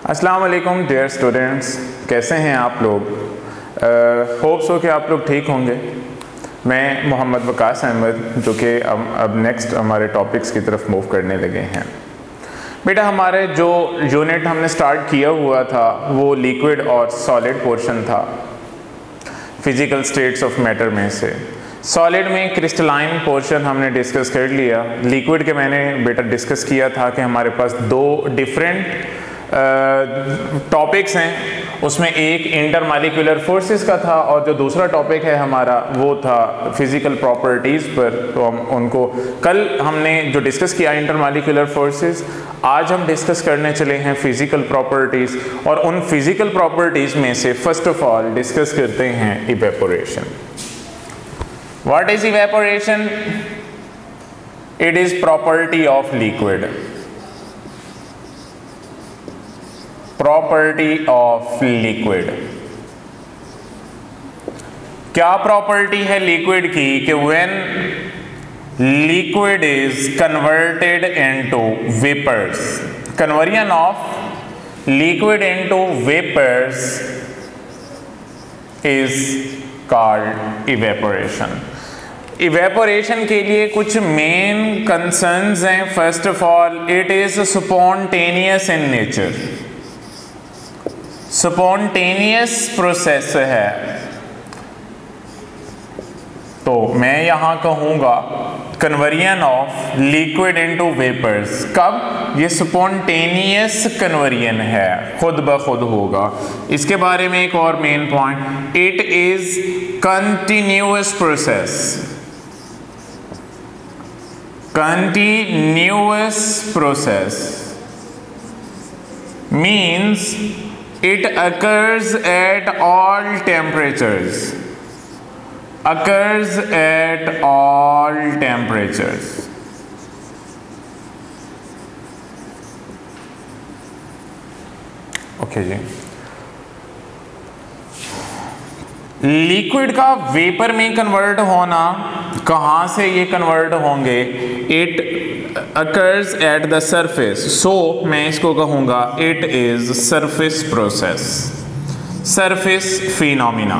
अस्सलाम वालेकुम dear students, कैसे हैं आप लोग। होप्स हो कि आप लोग ठीक होंगे। मैं मोहम्मद वकास अहमद, जो कि अब नेक्स्ट हमारे टॉपिक्स की तरफ मूव करने लगे हैं। बेटा, हमारे जो यूनिट हमने स्टार्ट किया हुआ था वो लिक्विड और सॉलिड पोर्शन था फिज़िकल स्टेट्स ऑफ मैटर में से। सॉलिड में क्रिस्टलाइन पोर्शन हमने डिस्कस कर लिया। लिक्विड के मैंने बेटा डिस्कस किया था कि हमारे पास दो डिफरेंट टॉपिक्स हैं। उसमें एक इंटरमॉलिक्यूलर फोर्सेस का था और जो दूसरा टॉपिक है हमारा वो था फिज़िकल प्रॉपर्टीज़ पर। तो हम उनको कल हमने जो डिस्कस किया इंटरमॉलिक्यूलर फोर्सेस, आज हम डिस्कस करने चले हैं फिज़िकल प्रॉपर्टीज़। और उन फिज़िकल प्रॉपर्टीज़ में से फर्स्ट ऑफ ऑल डिस्कस करते हैं evaporation. What is evaporation? It is property of liquid. Property of liquid. क्या प्रॉपर्टी है लिक्विड की कि when liquid is converted into vapours, conversion of liquid into vapours is called evaporation. Evaporation के लिए कुछ main concerns हैं। First of all, it is spontaneous in nature. Spontaneous process है। तो मैं यहां कहूंगा conversion of liquid into vapours. कब? ये स्पॉन्टेनियस कन्वर्जन है, खुद ब खुद होगा। इसके बारे में एक और main point, it is continuous process. Continuous process means it occurs at all temperatures. Occurs at all temperatures. Okay जी। लिक्विड का वेपर में कन्वर्ट होना, कहाँ से ये कन्वर्ट होंगे? It occurs at the surface. So मैं इसको कहूँगा it is surface process, surface phenomena.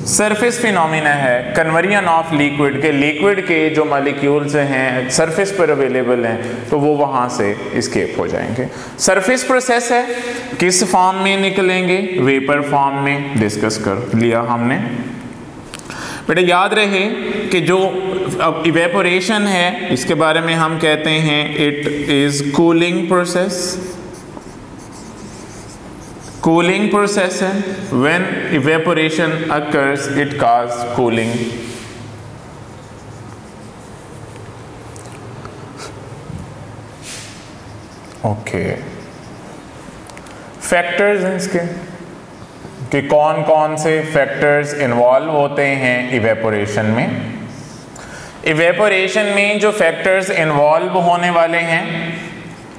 Surface phenomena है कन्वर्जन ऑफ लिक्विड के। लिक्विड के जो मॉलिक्यूल्स हैं सरफेस पर अवेलेबल हैं तो वो वहाँ से इस्केप हो जाएंगे। सरफेस प्रोसेस है। किस फॉर्म में निकलेंगे? वेपर फॉर्म में। डिस्कस कर लिया हमने। बेटा याद रहे कि जो अब इवेपोरेशन है इसके बारे में हम कहते हैं it is cooling process. Cooling process है। When evaporation occurs it cause cooling. Okay, factors हैं इसके कि कौन कौन से फैक्टर्स इन्वॉल्व होते हैं इवेपोरेशन में। इवेपोरेशन में जो फैक्टर्स इन्वॉल्व होने वाले हैं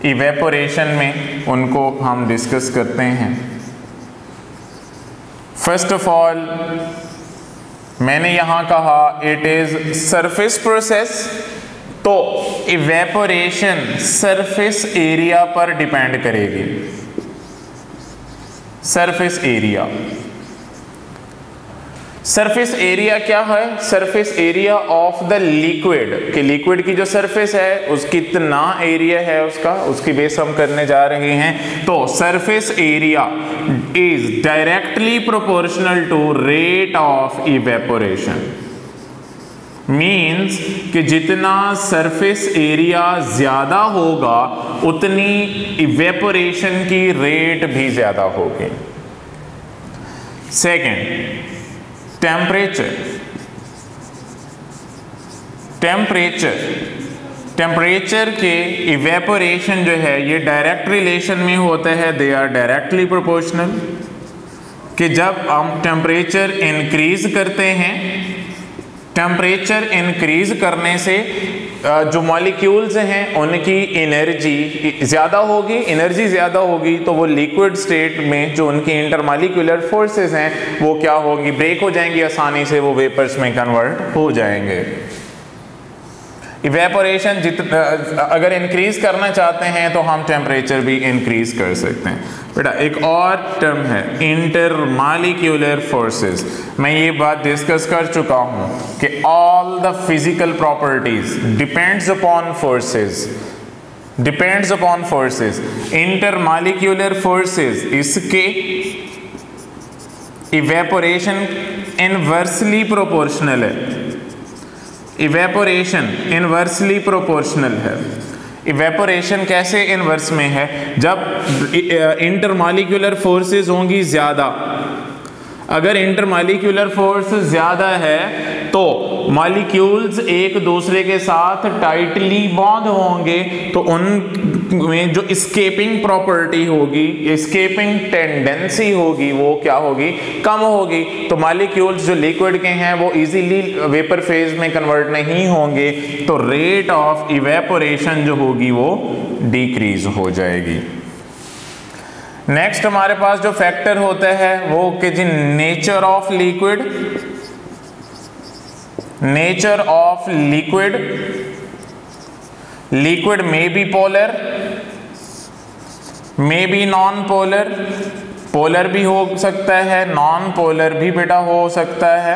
इवेपोरेशन में, उनको हम डिस्कस करते हैं। फर्स्ट ऑफ ऑल मैंने यहां कहा इट इज सरफेस प्रोसेस। तो इवेपोरेशन सरफेस एरिया पर डिपेंड करेगी। Surface area. सरफेस एरिया क्या है? Surface area of the liquid कि लिक्विड की जो सरफेस है उसकी कितना एरिया है उसका, उसकी बेस हम करने जा रहे हैं। तो surface area is directly proportional to rate of evaporation. Means कि जितना सरफेस एरिया ज्यादा होगा उतनी इवेपोरेशन की रेट भी ज्यादा होगी। Second, temperature. टेम्परेचर टेम्परेचर के इवेपोरेशन जो है ये डायरेक्ट रिलेशन में होता है। They are directly proportional. कि जब हम टेम्परेचर इंक्रीज करते हैं, टेम्परेचर इंक्रीज करने से जो मॉलिक्यूल्स हैं उनकी एनर्जी ज़्यादा होगी। एनर्जी ज़्यादा होगी तो वो लिक्विड स्टेट में जो उनकी इंटरमॉलिक्यूलर फोर्सेस हैं वो क्या होगी? ब्रेक हो जाएंगी आसानी से, वो वेपर्स में कन्वर्ट हो जाएंगे। इवेपोरेशन अगर इंक्रीज करना चाहते हैं तो हम टेम्परेचर भी इंक्रीज कर सकते हैं। बेटा एक और टर्म है इंटरमॉलिक्यूलर फोर्सेस। मैं ये बात डिस्कस कर चुका हूं कि all the physical properties depends upon forces, intermolecular forces इसके इवेपोरेशन इनवर्सली प्रोपोर्शनल है। इवेपोरेशन इनवर्सली प्रोपोर्शनल है। इवेपोरेशन कैसे इनवर्स में है? जब इंटरमॉलिक्यूलर फोर्सेस होंगी ज़्यादा, अगर इंटरमॉलिक्यूलर फोर्स ज़्यादा है तो मॉलिक्यूल्स एक दूसरे के साथ टाइटली बॉन्ड होंगे, तो उनमें जो एस्केपिंग प्रॉपर्टी होगी, एस्केपिंग टेंडेंसी होगी, वो क्या होगी? कम होगी। तो मॉलिक्यूल्स जो लिक्विड के हैं वो इजीली वेपर फेज में कन्वर्ट नहीं होंगे, तो रेट ऑफ इवेपोरेशन जो होगी वो डिक्रीज हो जाएगी। नेक्स्ट हमारे पास जो फैक्टर होता है वो कि जी nature of liquid, nature of liquid, liquid में बी पोलर, में बी नॉन पोलर, पोलर भी हो सकता है, नॉन पोलर भी बेटा हो सकता है।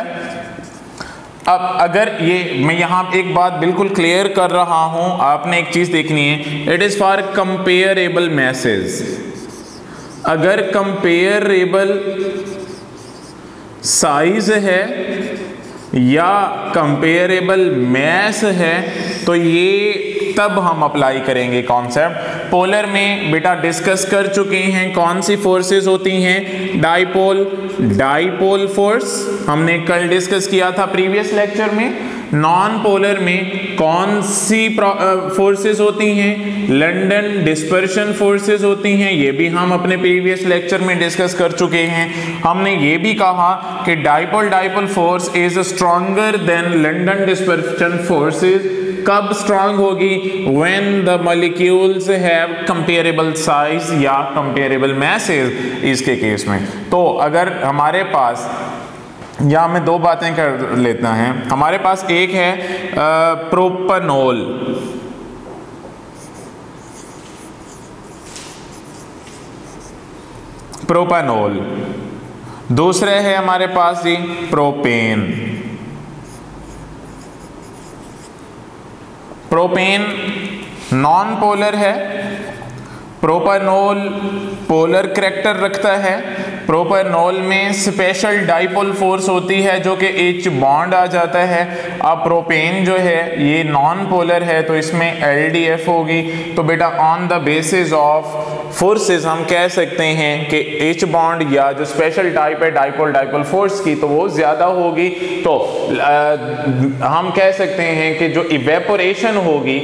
अब अगर ये मैं यहां एक बात बिल्कुल क्लियर कर रहा हूं, आपने एक चीज देखनी है, it is for comparable message. अगर कंपेयरेबल साइज है या कंपेयरेबल मैस है तो ये तब हम अप्लाई करेंगे कॉन्सेप्ट। पोलर में बेटा डिस्कस कर चुके हैं कौन सी फोर्सेस होती हैं, डाइपोल फोर्स हमने कल डिस्कस किया था प्रीवियस लेक्चर में। नॉन पोलर में कौन सी फोर्सेस होती हैं, लंडन डिस्पर्शन फोर्सेस होती हैं, ये भी हम अपने प्रीवियस लेक्चर में डिस्कस कर चुके हैं। हमने ये भी कहा कि dipole force is stronger than London dispersion forces. कब स्ट्रांग होगी? when the molecules have comparable size या comparable masses इसके केस में। तो अगर हमारे पास, या मैं दो बातें कर लेता हैं, हमारे पास एक है प्रोपेनॉल, दूसरे है हमारे पास जी प्रोपेन। प्रोपेन नॉन पोलर है, प्रोपेनॉल पोलर करैक्टर रखता है। प्रोपेनॉल में स्पेशल डाइपोल फोर्स होती है जो कि H बॉन्ड आ जाता है। अब प्रोपेन जो है ये नॉन पोलर है तो इसमें LDF होगी। तो बेटा on the basis of forces हम कह सकते हैं कि H बॉन्ड या जो स्पेशल टाइप है डाइपोल फोर्स की तो वो ज्यादा होगी। तो हम कह सकते हैं कि जो इवेपोरेशन होगी,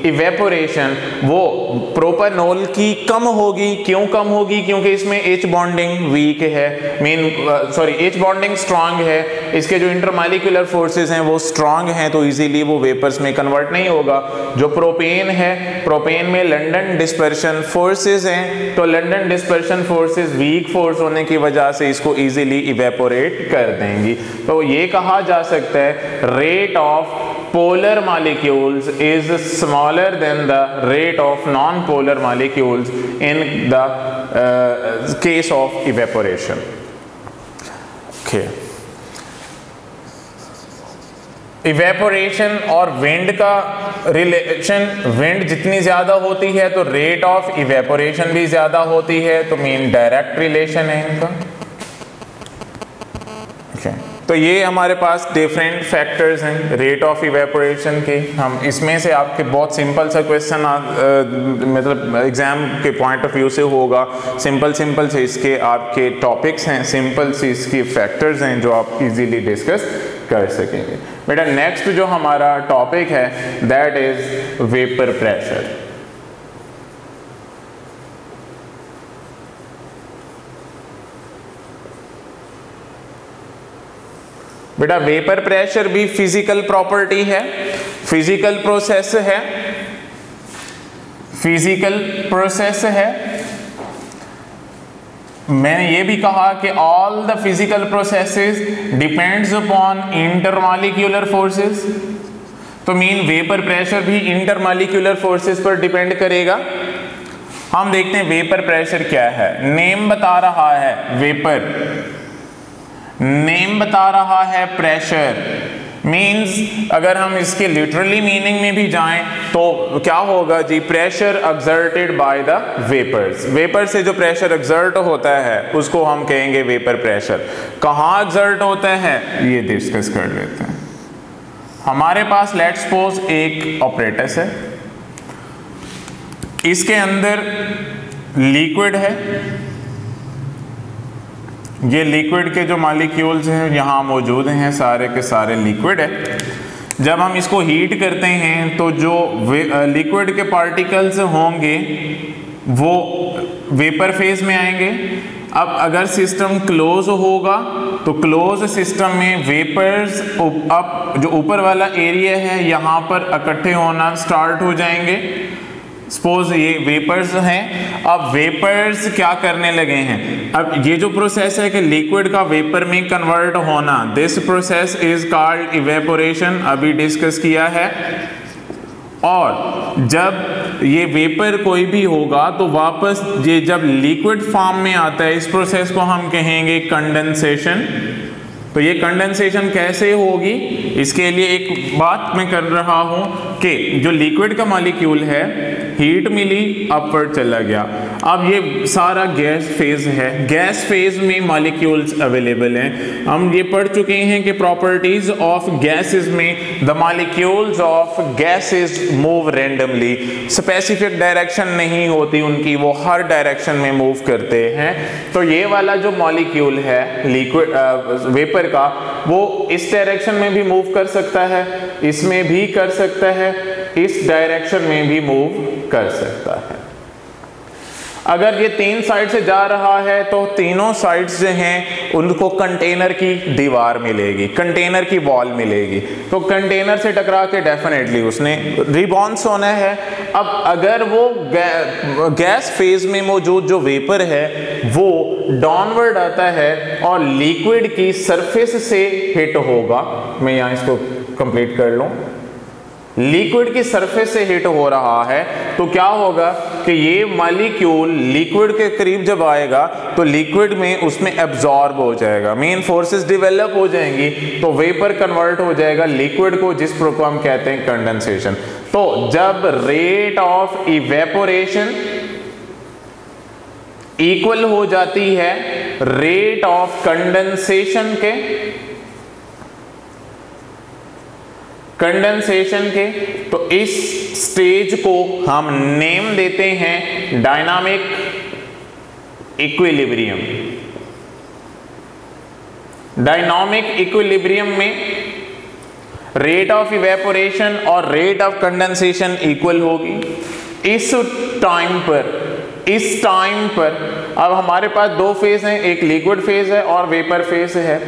इवेपोरेशन वो प्रोपेनॉल की कम होगी। क्यों कम होगी? क्योंकि इसमें H बॉन्डिंग वीक है, H बॉन्डिंग स्ट्रांग है, इसके जो इंटरमॉलिक्यूलर फोर्सेस हैं वो स्ट्रांग हैं, तो इजीली वो वेपर्स में कन्वर्ट नहीं होगा। जो प्रोपेन है, प्रोपेन में लंडन डिस्पर्शन फोर्सेस हैं, तो London dispersion forces weak force होने की वजह से इसको इजीली इवेपोरेट कर देंगी। तो ये कहा जा सकता है rate of polar molecules is smaller than the rate of non-polar molecules in the case of evaporation. Okay. Evaporation और विंड का रिलेशन, विंड जितनी ज्यादा होती है तो रेट ऑफ इवेपोरेशन भी ज्यादा होती है, तो मेन डायरेक्ट रिलेशन है इनका। तो ये हमारे पास डिफरेंट फैक्टर्स हैं रेट ऑफ इवेपोरेशन के। हम इसमें से आपके बहुत सिंपल सा क्वेश्चन मतलब एग्जाम के पॉइंट ऑफ व्यू से होगा। सिंपल से इसके आपके टॉपिक्स हैं, सिंपल से इसके फैक्टर्स हैं जो आप इजीली डिस्कस कर सकेंगे। बेटा नेक्स्ट जो हमारा टॉपिक है दैट इज वेपर प्रेशर। बेटा वेपर प्रेशर भी फिजिकल प्रॉपर्टी है, फिजिकल प्रोसेस है, फिजिकल प्रोसेस है। मैंने ये भी कहा कि all the physical processes depends upon intermolecular forces. तो मीन वेपर प्रेशर भी इंटरमॉलिक्यूलर फोर्सेस पर डिपेंड करेगा। हम देखते हैं वेपर प्रेशर क्या है। नेम बता रहा है वेपर, नेम बता रहा है प्रेशर। मीन्स अगर हम इसके लिटरली मीनिंग में भी जाएं तो क्या होगा जी, pressure exerted by the vapours. Vapour से जो प्रेशर एक्सर्ट होता है उसको हम कहेंगे वेपर प्रेशर। कहाँ एक्सर्ट होता है ये डिस्कस कर लेते हैं। हमारे पास लेट्स सपोज एक ऑपरेटस है, इसके अंदर लिक्विड है, ये लिक्विड के जो मॉलिक्यूल्स हैं यहाँ मौजूद हैं, सारे के सारे लिक्विड है। जब हम इसको हीट करते हैं तो जो लिक्विड के पार्टिकल्स होंगे वो वेपर फेज में आएंगे। अब अगर सिस्टम क्लोज होगा तो क्लोज सिस्टम में वेपर्स अब जो ऊपर वाला एरिया है यहाँ पर इकट्ठे होना स्टार्ट हो जाएंगे। सपोज ये वेपर्स हैं, अब वेपर्स क्या करने लगे हैं, अब ये जो प्रोसेस है कि लिक्विड का वेपर में कन्वर्ट होना, this process is called evaporation, अभी डिस्कस किया है। और जब ये वेपर कोई भी होगा तो वापस ये जब लिक्विड फॉर्म में आता है, इस प्रोसेस को हम कहेंगे कंडेंसेशन। तो ये कंडेंसेशन कैसे होगी, इसके लिए एक बात मैं कर रहा हूं कि जो लिक्विड का मॉलिक्यूल है, हीट मिली, अपवर्ड चला गया। अब ये सारा गैस फेज है, गैस फेज में मॉलिक्यूल्स अवेलेबल हैं। हम ये पढ़ चुके हैं कि प्रॉपर्टीज ऑफ गैसेस में the molecules of gases move randomly, specific direction नहीं होती उनकी, वो हर डायरेक्शन में मूव करते हैं। तो ये वाला जो मॉलिक्यूल है लिक्विड वेपर का, वो इस डायरेक्शन में भी मूव कर सकता है, इसमें भी कर सकता है, इस डायरेक्शन में भी मूव कर सकता है। अगर ये तीन साइड से जा रहा है तो तीनों साइड्स जो हैं उनको कंटेनर की दीवार मिलेगी, कंटेनर की वॉल मिलेगी। तो कंटेनर से टकरा के डेफिनेटली उसने रिबॉन्स होना है। अब अगर वो गैस फेज में मौजूद जो वेपर है वो डाउनवर्ड आता है और लिक्विड की सरफेस से हिट होगा, मैं यहाँ इसको कंप्लीट कर लूँ, लिक्विड की सरफेस से हिट हो रहा है तो क्या होगा कि ये मॉलिक्यूल लिक्विड के करीब जब आएगा तो लिक्विड में उसमें एब्जॉर्ब हो जाएगा, मेन फोर्सेस डेवलप हो जाएंगी, तो वेपर कन्वर्ट हो जाएगा लिक्विड को, जिस को हम कहते हैं कंडेंसेशन। तो जब रेट ऑफ इवेपोरेशन इक्वल हो जाती है रेट ऑफ कंडेंसेशन के, तो इस स्टेज को हम नेम देते हैं डायनामिक इक्विलिब्रियम। डायनामिक इक्विलिब्रियम में रेट ऑफ इवेपोरेशन और रेट ऑफ कंडेंसेशन इक्वल होगी। इस टाइम पर अब हमारे पास दो फेज हैं, एक लिक्विड फेज है और वेपर फेज है।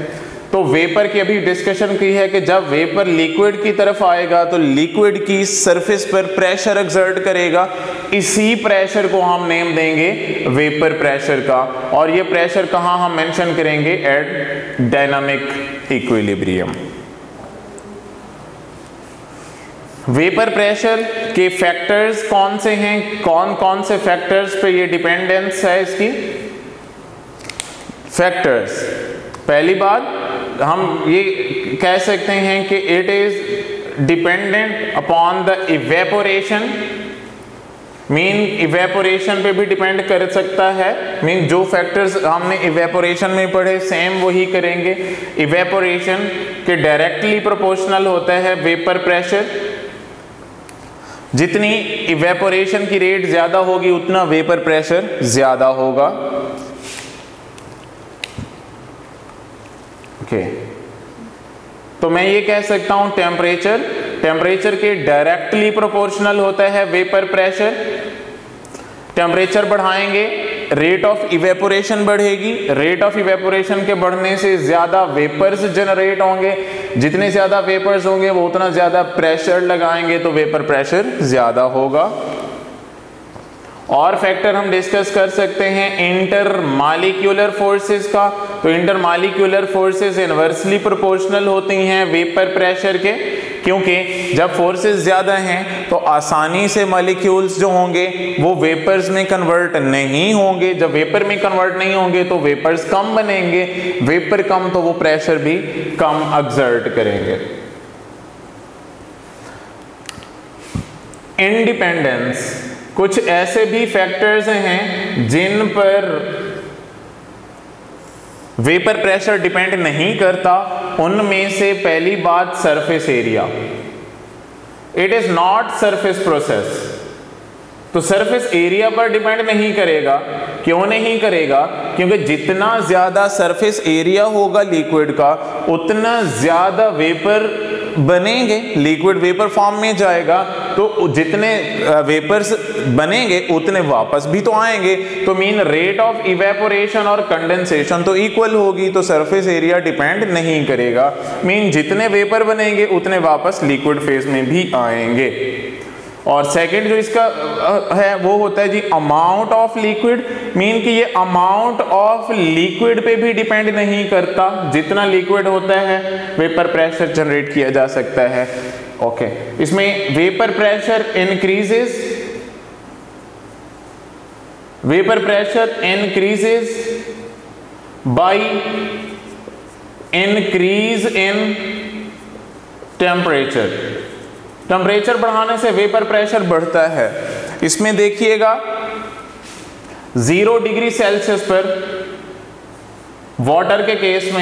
तो वेपर की अभी डिस्कशन की है कि जब वेपर लिक्विड की तरफ आएगा तो लिक्विड की सरफेस पर प्रेशर एक्सर्ट करेगा, इसी प्रेशर को हम नेम देंगे वेपर प्रेशर का, और ये प्रेशर कहाँ हम मेंशन करेंगे, at dynamic equilibrium. Vapour pressure के फैक्टर्स कौन से हैं, कौन कौन से फैक्टर्स पे ये डिपेंडेंस है इसकी। फैक्टर्स, पहली बात हम ये कह सकते हैं कि it is dependent upon the evaporation, mean evaporation पे भी डिपेंड कर सकता है। मीन जो फैक्टर्स हमने इवेपोरेशन में पढ़े सेम वही करेंगे। इवेपोरेशन के डायरेक्टली प्रोपोर्शनल होता है वेपर प्रेशर, जितनी इवेपोरेशन की रेट ज्यादा होगी उतना वेपर प्रेशर ज्यादा होगा। ओके, तो मैं ये कह सकता हूं टेम्परेचर के डायरेक्टली प्रोपोर्शनल होता है वेपर प्रेशर। टेम्परेचर बढ़ाएंगे रेट ऑफ इवेपोरेशन बढ़ेगी, रेट ऑफ इवेपोरेशन के बढ़ने से ज्यादा वेपर्स जनरेट होंगे, जितने ज्यादा वेपर्स होंगे वो उतना ज्यादा प्रेशर लगाएंगे तो वेपर प्रेशर ज्यादा होगा। और फैक्टर हम डिस्कस कर सकते हैं इंटरमॉलिक्यूलर फोर्सेस का। तो इंटरमॉलिक्यूलर फोर्सेस इनवर्सली प्रोपोर्शनल होती हैं वेपर प्रेशर के। क्योंकि जब फोर्सेस ज़्यादा हैं तो आसानी से मॉलिक्यूल्स जो होंगे वो वेपर्स में कन्वर्ट नहीं होंगे। जब वेपर में कन्वर्ट नहीं होंगे तो वेपर्स कम बनेंगे, वेपर कम तो वो प्रेशर भी कम एक्सर्ट करेंगे। इंडिपेंडेंस, कुछ ऐसे भी फैक्टर्स हैं जिन पर वेपर प्रेशर डिपेंड नहीं करता। उनमें से पहली बात surface area. It is not surface process, तो सरफेस एरिया पर डिपेंड नहीं करेगा। क्यों नहीं करेगा? क्योंकि जितना ज्यादा सरफेस एरिया होगा लिक्विड का उतना ज्यादा वेपर बनेंगे, लिक्विड वेपर फॉर्म में जाएगा, तो जितने वेपर्स बनेंगे उतने वापस भी तो आएंगे, तो मीन रेट ऑफ इवेपोरेशन और कंडेंसेशन तो इक्वल होगी, तो सरफेस एरिया डिपेंड नहीं करेगा। मीन जितने वेपर बनेंगे उतने वापस लिक्विड फेज में भी आएंगे। और सेकंड जो इसका है वो होता है जी अमाउंट ऑफ लिक्विड। मीन कि ये अमाउंट ऑफ लिक्विड पे भी डिपेंड नहीं करता, जितना लिक्विड होता है वेपर प्रेशर जनरेट किया जा सकता है। ओके, इसमें vapour pressure increases, vapour pressure increases by increase in temperature. Temperature बढ़ाने से वेपर प्रेशर बढ़ता है। इसमें देखिएगा 0 डिग्री सेल्सियस पर वाटर के केस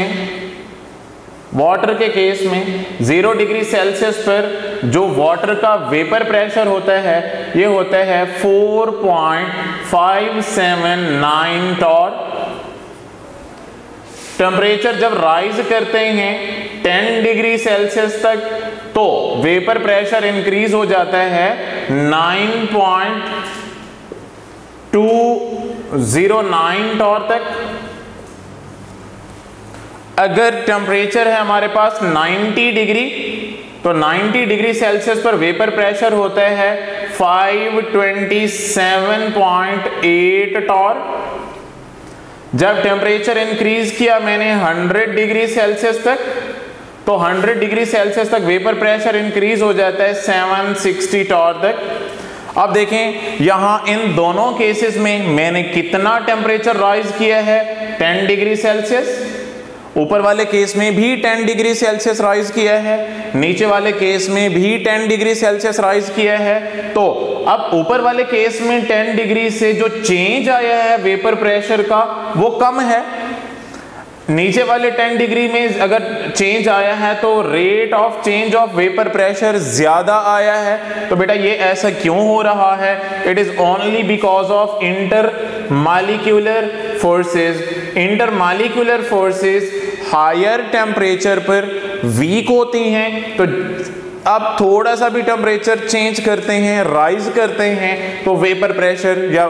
में 0 डिग्री सेल्सियस पर जो वाटर का वेपर प्रेशर होता है ये होता है 4.579 टॉर। टेम्परेचर जब राइज करते हैं 10 डिग्री सेल्सियस तक तो वेपर प्रेशर इंक्रीज हो जाता है 9.209 टॉर तक। अगर टेम्परेचर है हमारे पास 90 डिग्री तो 90 डिग्री सेल्सियस पर वेपर प्रेशर होता है 527.8 टॉर। जब टेम्परेचर इंक्रीज किया मैंने 100 डिग्री सेल्सियस तक तो 100 डिग्री सेल्सियस तक वेपर प्रेशर इंक्रीज हो जाता है 760 टॉर तक। अब देखें यहां इन दोनों केसेस में मैंने कितना टेम्परेचर राइज किया है 10 डिग्री सेल्सियस। ऊपर वाले केस में भी 10 डिग्री सेल्सियस राइज किया है, नीचे वाले केस में भी 10 डिग्री सेल्सियस राइज किया है। तो अब ऊपर वाले केस में 10 डिग्री से जो चेंज आया है वेपर प्रेशर का वो कम है, नीचे वाले 10 डिग्री में अगर चेंज आया है तो rate of change of vapour pressure ज्यादा आया है। तो बेटा ये ऐसा क्यों हो रहा है? It is only because of intermolecular forces. Intermolecular forces higher temperature पर वीक होती हैं, तो अब थोड़ा सा भी टेम्परेचर चेंज करते हैं, राइज करते हैं, तो वेपर प्रेशर या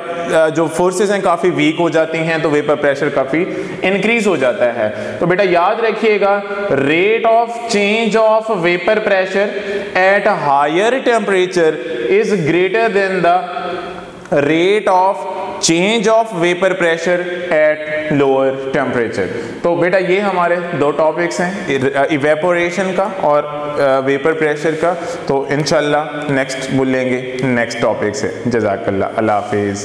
जो फोर्सेस हैं काफ़ी वीक हो जाती हैं, तो वेपर प्रेशर काफ़ी इंक्रीज हो जाता है। तो बेटा याद रखिएगा rate of change of vapour pressure at higher temperature is greater than the rate of change of vapour pressure at lower temperature. तो बेटा ये हमारे दो टॉपिक्स हैं, इवेपोरेशन का और वेपर प्रेशर का। तो इंशाल्लाह नेक्स्ट बोलेंगे नेक्स्ट टॉपिक से। जज़ाकल्लाह, अल्लाह हाफिज़।